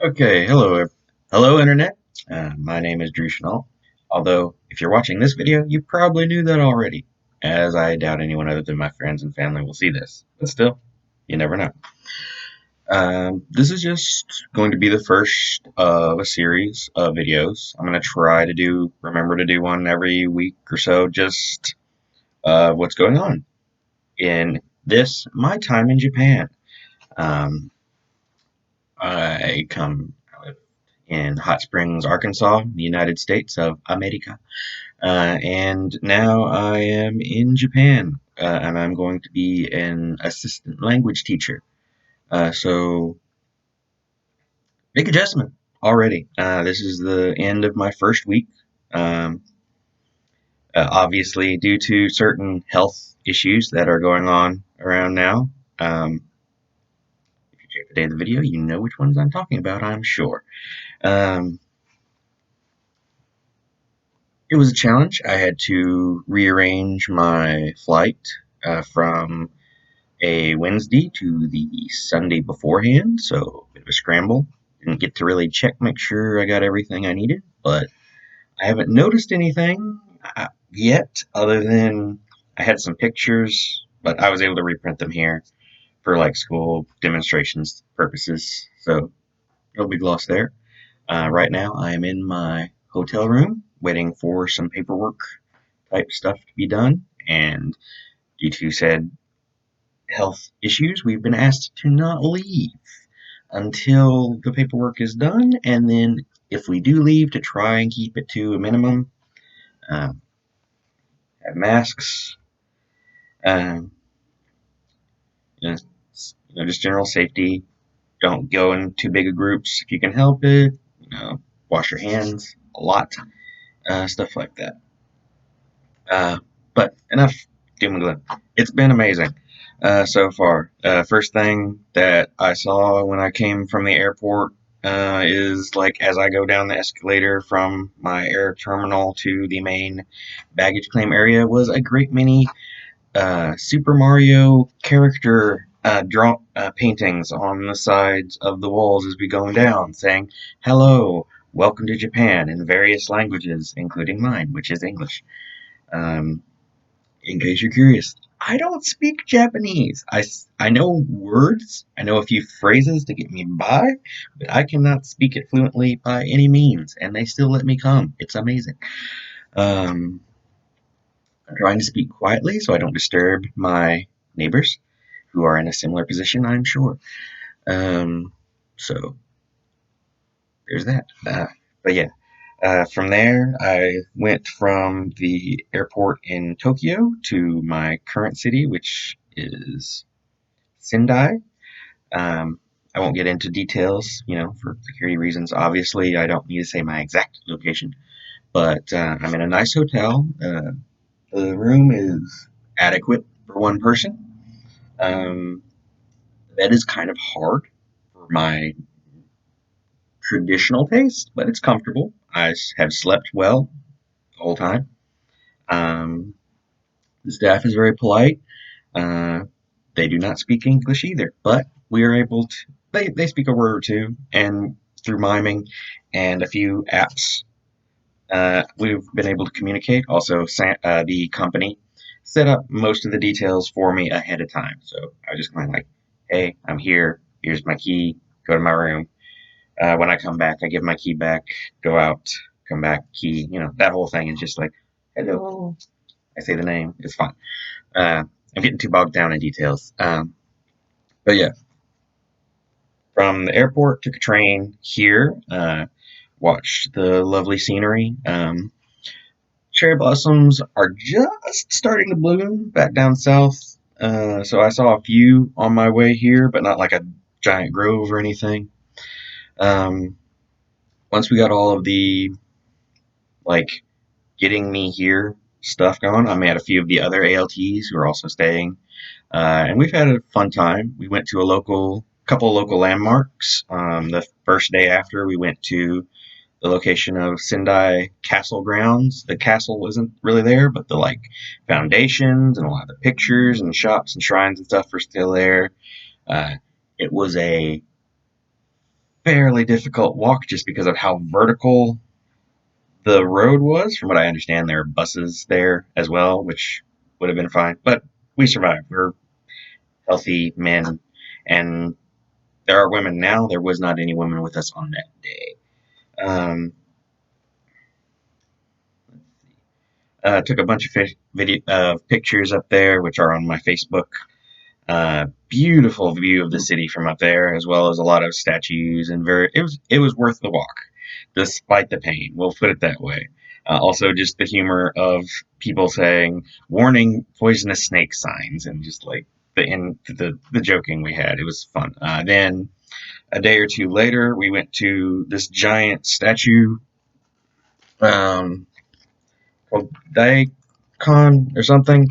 Okay, hello Internet. My name is Drew Chenault. Although, if you're watching this video, you probably knew that already, as I doubt anyone other than my friends and family will see this. But still, you never know. This is just going to be the first of a series of videos. I'm going to try to remember to do one every week or so, just what's going on in my time in Japan. Um, I live in Hot Springs, Arkansas, the United States of America. And now I am in Japan, and I'm going to be an assistant language teacher. So, big adjustment already. This is the end of my first week. Um, Obviously, due to certain health issues that are going on around now. If you check the day of the video, you know which ones I'm talking about, I'm sure. Um, It was a challenge. I had to rearrange my flight from a Wednesday to the Sunday beforehand, so a bit of a scramble. Didn't get to really make sure I got everything I needed, but I haven't noticed anything yet, other than I had some pictures, but I was able to reprint them here for like school demonstrations purposes, so no big loss there. Right now, I am in my hotel room waiting for some paperwork type stuff to be done, and due to said health issues, we've been asked to not leave until the paperwork is done, and then if we do leave, to try and keep it to a minimum. Um, have masks, um, you know, just general safety. Don't go in too big of groups if you can help it. Wash your hands a lot, stuff like that. But enough doom and gloom. It's been amazing so far. First thing that I saw when I came from the airport is like as I go down the escalator from my air terminal to the main baggage claim area was a great many Super Mario character paintings on the sides of the walls as we go down, saying "Hello, welcome to Japan" in various languages, including mine, which is English. Um, in case you're curious, I don't speak Japanese. I know words, I know a few phrases to get me by, but I cannot speak it fluently by any means, and they still let me come. It's amazing. Um, I'm trying to speak quietly so I don't disturb my neighbors, who are in a similar position, I'm sure. Um, so there's that. But yeah, from there, I went from the airport in Tokyo to my current city, which is Sendai. Um, I won't get into details, for security reasons. Obviously, I don't need to say my exact location, but I'm in a nice hotel. The room is adequate for one person. Um, the bed is kind of hard for my traditional taste, but it's comfortable. I have slept well the whole time. Um, the staff is very polite. Uh, they do not speak English either, but we are able to. They speak a word or two, and through miming and a few apps, we've been able to communicate. Also, the company set up most of the details for me ahead of time, so I was just kind of like, "Hey, I'm here. Here's my key. Go to my room. When I come back, I give my key back. Go out. Come back. Key. That whole thing is just like, hello. I say the name. It's fine. I'm getting too bogged down in details. But yeah, from the airport, took a train here, watched the lovely scenery. Cherry blossoms are just starting to bloom back down south. So I saw a few on my way here, but not like a giant grove or anything. Um, Once we got all of the like getting me here stuff going, I met a few of the other ALTs who are also staying. And we've had a fun time. We went to a couple of local landmarks. The first day after, we went to the location of Sendai Castle grounds. The castle isn't really there, but the like foundations and a lot of the pictures and shops and shrines and stuff are still there. Uh, it was a fairly difficult walk just because of how vertical the road was. From what I understand, there are buses there as well, which would have been fine. But we survived. We're healthy men, and there are women now. There was not any women with us on that day. Um, took a bunch of pictures up there, which are on my Facebook. Beautiful view of the city from up there, as well as a lot of statues, and it was worth the walk, despite the pain. We'll put it that way. Also, just the humor of people saying "warning, poisonous snake" signs, and just like the joking we had. It was fun. Then a day or two later, we went to this giant statue um, called Daikon or something.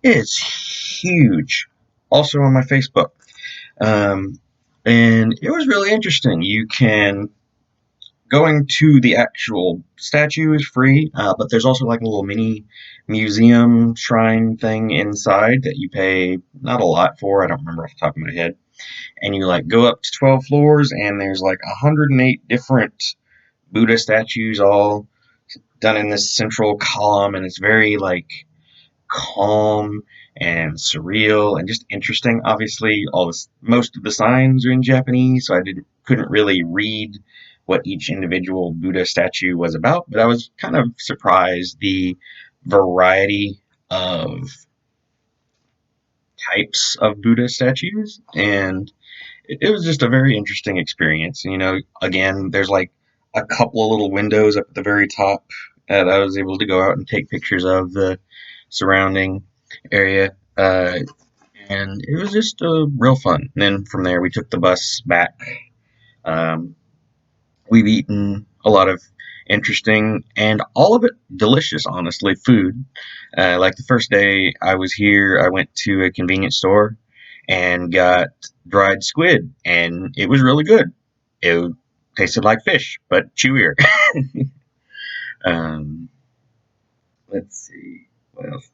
It's huge. Also on my Facebook. Um, and it was really interesting. You can going to the actual statue is free, but there's also like a little mini museum shrine thing inside that you pay not a lot for. I don't remember off the top of my head. And you like go up to 12 floors, and there's like 108 different Buddha statues, all done in this central column, and it's very like calm and surreal and just interesting. Obviously, most of the signs are in Japanese, so I couldn't really read what each individual Buddha statue was about, but I was kind of surprised the variety of types of Buddha statues, and it was just a very interesting experience. Again, there's like a couple of little windows up at the very top that I was able to go out and take pictures of the surrounding area. And it was just real fun. And then from there, we took the bus back. Um, we've eaten a lot of interesting and all of it delicious, honestly, food. Like the first day I was here, I went to a convenience store and got dried squid, and it was really good. It tasted like fish, but chewier. um, let's see what else.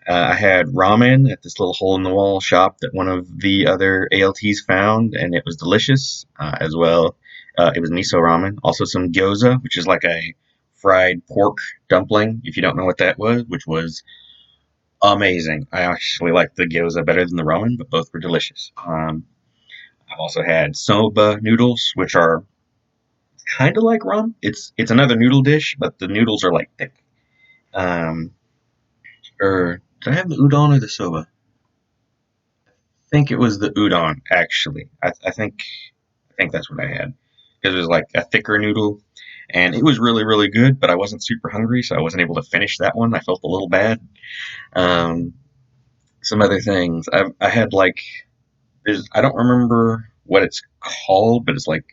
I had ramen at this little hole in the wall shop that one of the other ALTs found, and it was delicious as well. It was miso ramen. Also, some gyoza, which is like a fried pork dumpling, if you don't know what that was, which was amazing. I actually liked the gyoza better than the ramen, but both were delicious. I've also had soba noodles, which are kind of like ramen. It's another noodle dish, but the noodles are like thick. Um, or did I have the udon or the soba? I think it was the udon actually. I think that's what I had because it was like a thicker noodle, and it was really really good. But I wasn't super hungry, so I wasn't able to finish that one. I felt a little bad. Um, some other things I had like I don't remember what it's called, but it's like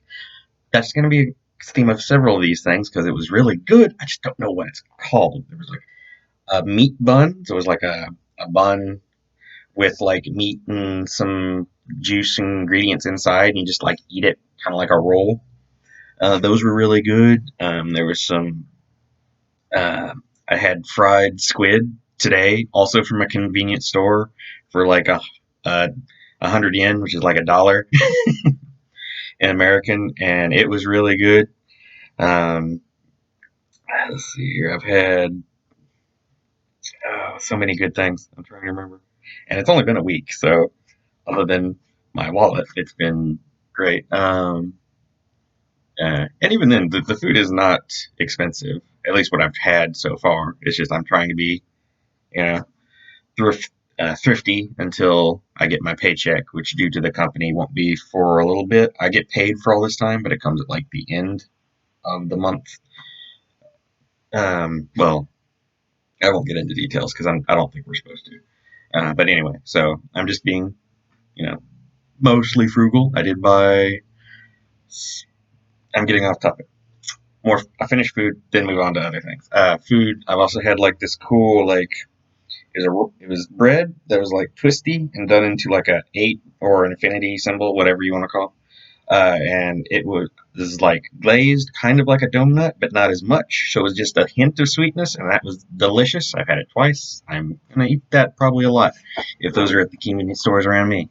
that's going to be a theme of several of these things because it was really good. I just don't know what it's called. There was like a meat bun, so it was like a bun with like meat and some juice and ingredients inside, and you just like eat it kind of like a roll. Those were really good. There was some. Uh, I had fried squid today, also from a convenience store, for like a 100 yen, which is like $1 in American, and it was really good. Um, let's see here. I've had so many good things. I'm trying to remember, and it's only been a week, so other than my wallet, it's been great. And even then, the food is not expensive. At least what I've had so far. It's just I'm trying to be, you know, thrifty until I get my paycheck, which due to the company won't be for a little bit. I get paid for all this time, but it comes at like the end of the month. Well, I won't get into details because I don't think we're supposed to. But anyway, so I'm just being, you know, mostly frugal. I did buy. I'm getting off topic. More. I finish food, then move on to other things. Food. I've also had like this cool like it was bread that was like twisty and done into like a eight or an infinity symbol, whatever you want to call. And it was this is like glazed, kind of like a donut, but not as much. So it was just a hint of sweetness, and that was delicious. I've had it twice. I'm gonna eat that probably a lot if those are at the convenience stores around me.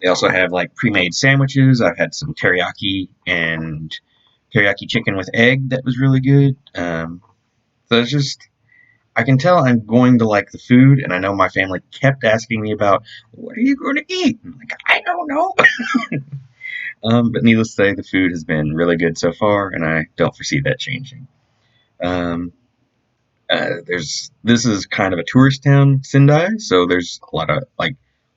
They also have like pre-made sandwiches. I've had some teriyaki and teriyaki chicken with egg that was really good. So it's just I can tell I'm going to like the food, and I know my family kept asking me about what are you going to eat. I'm like, I don't know. But needless to say, the food has been really good so far, and I don't foresee that changing. Um, there's this is kind of a tourist town, Sendai, so there's a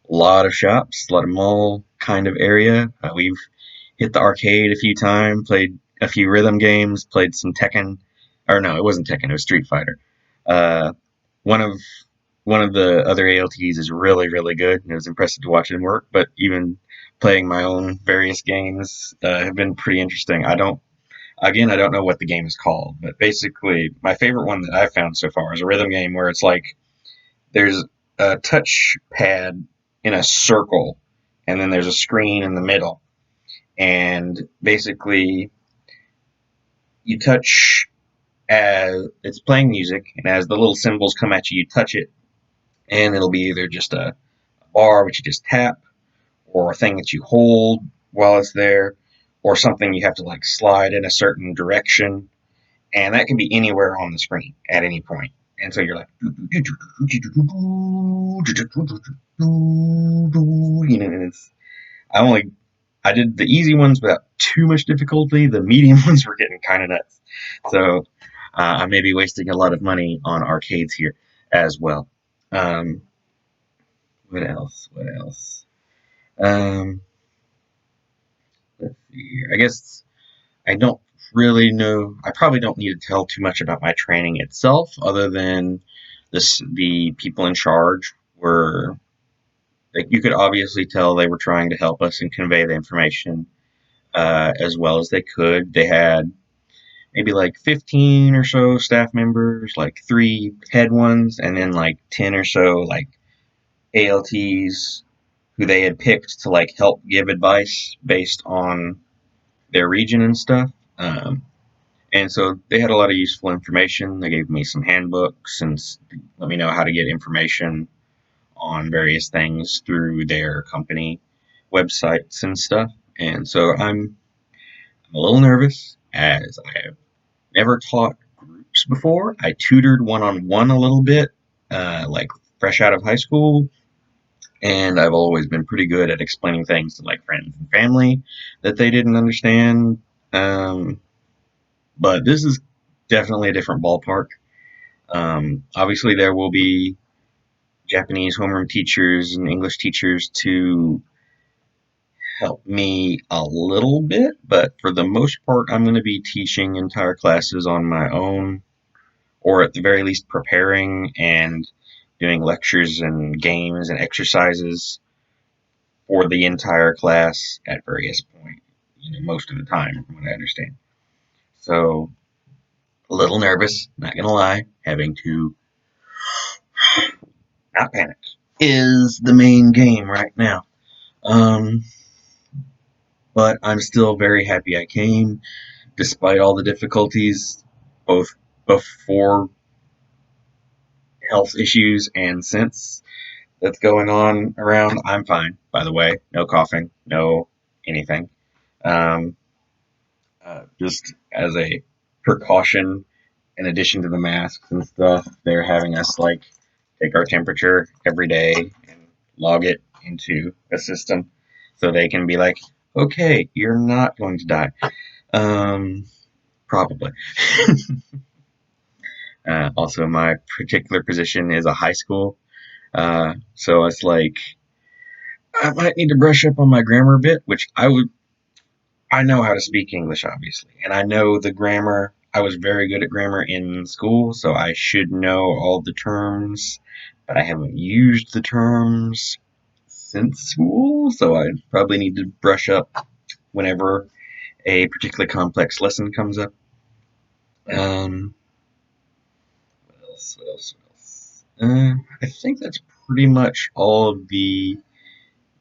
lot of shops, a lot of mall kind of area. We've hit the arcade a few times, played a few rhythm games, played some Tekken, or no, it wasn't Tekken, it was Street Fighter. Uh, one of one of the other ALTs is really really good, and it was impressive to watch him work. But even playing my own various games have been pretty interesting. I don't know what the game is called, but basically, my favorite one that I've found so far is a rhythm game where it's like there's a touch pad in a circle, and then there's a screen in the middle, and basically you touch as it's playing music, and as the little symbols come at you, you touch it, and it'll be either just a bar which you just tap, or a thing that you hold while it's there, or something you have to like slide in a certain direction, and that can be anywhere on the screen at any point. And so you're like, and I only I did the easy ones without too much difficulty. The medium ones were getting kind of nuts. So I may be wasting a lot of money on arcades here as well. Um, what else? What else? Um, let's see here. I guess I don't really know. I probably don't need to tell too much about my training itself, other than the people in charge were like you could obviously tell they were trying to help us and convey the information as well as they could. They had maybe like 15 or so staff members, like three head ones, and then like 10 or so like ALTs who they had picked to like help give advice based on their region and stuff. And so they had a lot of useful information. They gave me some handbooks and let me know how to get information on various things through their company websites and stuff. And so I'm a little nervous as I have never taught groups before. I tutored one on one a little bit, like fresh out of high school, and I've always been pretty good at explaining things to like friends and family that they didn't understand. Um, but this is definitely a different ballpark. Obviously, there will be Japanese homeroom teachers and English teachers to help me a little bit, but for the most part, I'm going to be teaching entire classes on my own, or at the very least, preparing and doing lectures and games and exercises for the entire class at various points, most of the time, from what I understand. So, a little nervous, not going to lie, having to not panic is the main game right now. Um, but I'm still very happy I came, despite all the difficulties, both before health issues and since that's going on around. I'm fine, by the way. No coughing, no anything. Um, just as a precaution, in addition to the masks and stuff, they're having us like take our temperature every day and log it into a system so they can be like, okay, you're not going to die. Um, Probably. Also, my particular position is a high school, so it's like I might need to brush up on my grammar a bit, which I know how to speak English, obviously, and I know the grammar. I was very good at grammar in school, so I should know all the terms, but I haven't used the terms since school, so I probably need to brush up whenever a particularly complex lesson comes up. Um, what else? What else? What else? I think that's pretty much all of the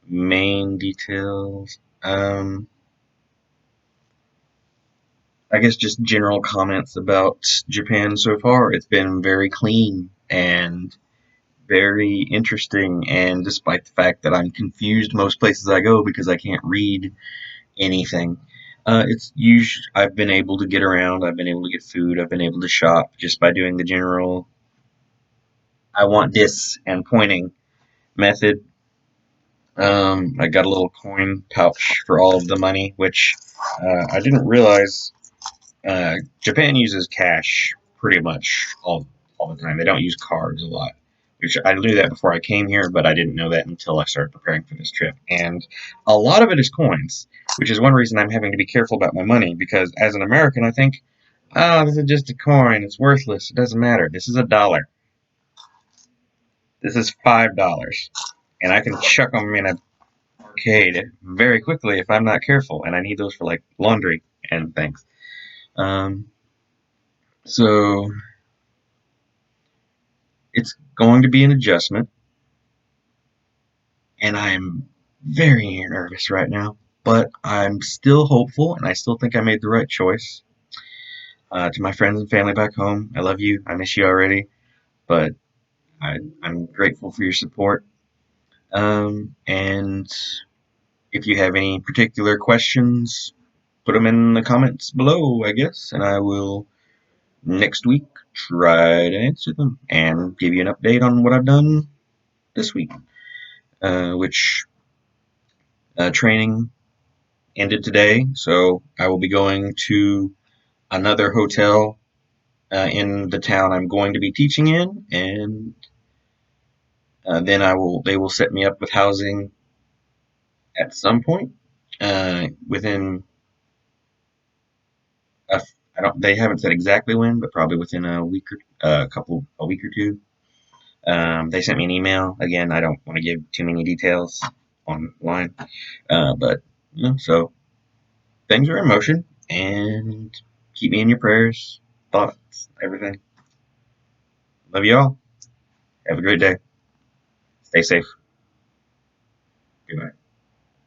main details. I guess just general comments about Japan so far. It's been very clean and very interesting, and despite the fact that I'm confused most places I go because I can't read anything, I've been able to get around. I've been able to get food. I've been able to shop just by doing the general "I want this" and pointing method. I got a little coin pouch for all of the money, which I didn't realize. Japan uses cash pretty much all the time. They don't use cards a lot, which I knew that before I came here, but I didn't know that until I started preparing for this trip. And a lot of it is coins, which is one reason I'm having to be careful about my money because as an American, I think, oh, this is just a coin. It's worthless. It doesn't matter. This is a dollar. This is $5, and I can chuck them in a arcade very quickly if I'm not careful, and I need those for like laundry and things. Um, so it's going to be an adjustment, and I'm very nervous right now, but I'm still hopeful, and I still think I made the right choice. To my friends and family back home, I love you. I miss you already, but I'm grateful for your support. And if you have any particular questions, put them in the comments below, I guess, and I will next week try to answer them and give you an update on what I've done this week. Which training ended today, so I will be going to another hotel in the town I'm going to be teaching in, and then they will set me up with housing at some point within a, I don't they haven't said exactly when, but probably within a week or a week or two. They sent me an email. Again, I don't want to give too many details online, but so things are in motion, and keep me in your prayers, thoughts, everything. Love you all. Have a great day. Stay safe. Goodbye.